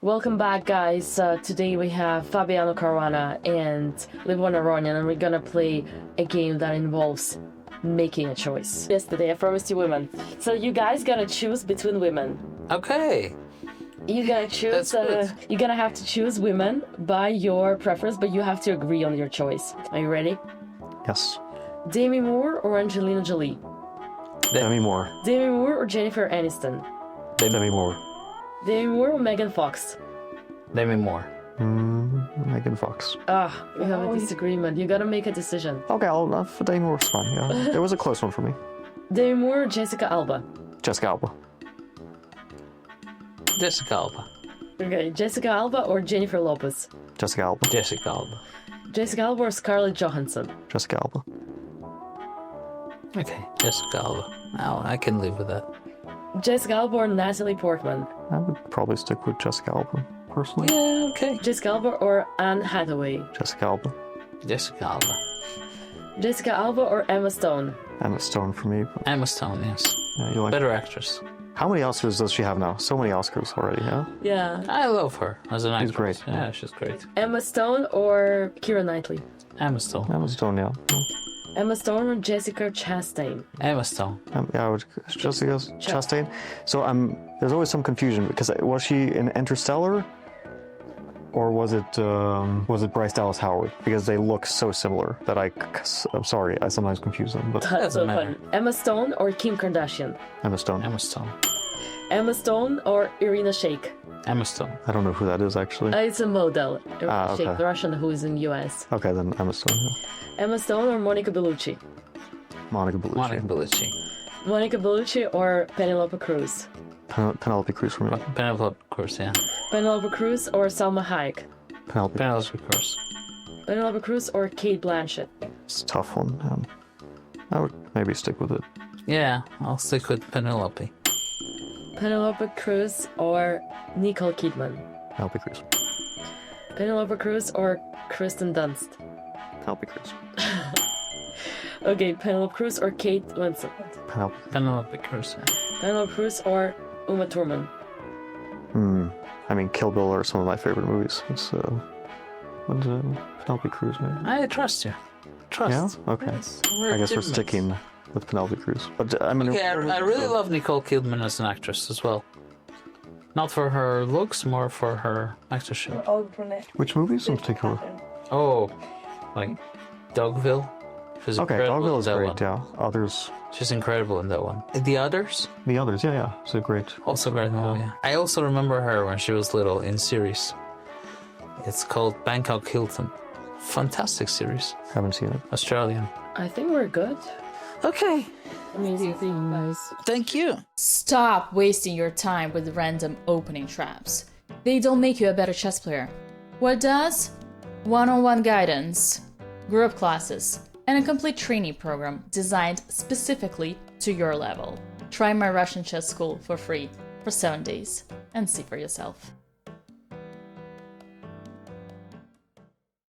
Welcome back, guys. Today we have Fabiano, Caruana, and Levon, Aronian, and we're gonna play a game that involves making a choice. Yesterday I promised you women, so you guys gotta choose between women. Okay. You gotta choose. You're gonna have to choose women by your preference, but you have to agree on your choice. Are you ready? Yes. Demi Moore or Angelina Jolie? Demi Moore. Demi Moore or Jennifer Aniston? Demi Moore. Demi Moore or Megan Fox? Demi Moore. Megan Fox. We have a disagreement. You gotta make a decision. Okay, Demi Moore's fine, yeah. It was a close one for me. Demi Moore or Jessica Alba? Jessica Alba. Jessica Alba. Okay, Jessica Alba or Jennifer Lopez? Jessica Alba. Jessica Alba. Jessica Alba or Scarlett Johansson? Jessica Alba. Okay, Jessica Alba. Now I can live with that. Jessica Alba or Natalie Portman? I would probably stick with Jessica Alba, personally. Yeah, okay. Jessica Alba or Anne Hathaway? Jessica Alba. Jessica Alba. Jessica Alba or Emma Stone? Emma Stone for me. But, Emma Stone, yes. yeah, you like Better actress. How many Oscars does she have now? So many Oscars already, yeah? Yeah. I love her as an actress. She's great. Yeah, she's great. Emma Stone or Keira Knightley? Emma Stone. Emma Stone, yeah. Emma Stone or Jessica Chastain? Emma Stone. Yeah, I would Jessica Chastain. So there's always some confusion because was she in Interstellar, or was it Bryce Dallas Howard? Because they look so similar that I'm sorry, I sometimes confuse them. But That's so Doesn't matter. funny. Emma Stone or Kim Kardashian? Emma Stone. Emma Stone. Emma Stone or Irina Shayk? Emma Stone. I don't know who that is actually. It's a model. Irina okay. Shayk, the Russian who is in US. Okay, then Emma Stone. Yeah. Emma Stone or Monica Bellucci? Monica Bellucci. Monica Bellucci. Monica Bellucci or Penelope Cruz? Penelope Cruz for me. Penelope Cruz, yeah. Penelope Cruz or Salma Hayek? Penelope. Penelope Cruz. Penelope Cruz or Kate Blanchett? It's a tough one. I would maybe stick with it. Yeah, I'll stick with Penelope. Penelope Cruz or Nicole Kidman? Penelope Cruz. Penelope Cruz or Kristen Dunst? Penelope Cruz. Okay, Penelope Cruz or Kate Winslet? Penelope Cruz, yeah. Penelope Cruz or Uma Thurman? I mean, Kill Bill are some of my favorite movies. So, Penelope Cruz, maybe. I trust you. Trust. Yeah? Okay. Yes, I guess we're teammates. sticking with Penelope Cruz. But I mean, Okay, I really love Nicole Kidman as an actress as well. Not for her looks, more for her actorship. which movies in particular? Oh, like Dogville. She's Okay, incredible Dogville in is that great. one. Yeah. Others, She's incredible in that one. The others, the others, yeah. It's a great. also great movie. Yeah. I also remember her when she was little in series. It's called Bangkok Hilton. Fantastic series. Haven't seen it. Australian. I think we're good. Okay. Amazing thing, guys. Thank you. Stop wasting your time with random opening traps. They don't make you a better chess player. What does? One-on-one guidance, group classes, and a complete training program designed specifically to your level. Try my Russian chess school for free for 7 days and see for yourself.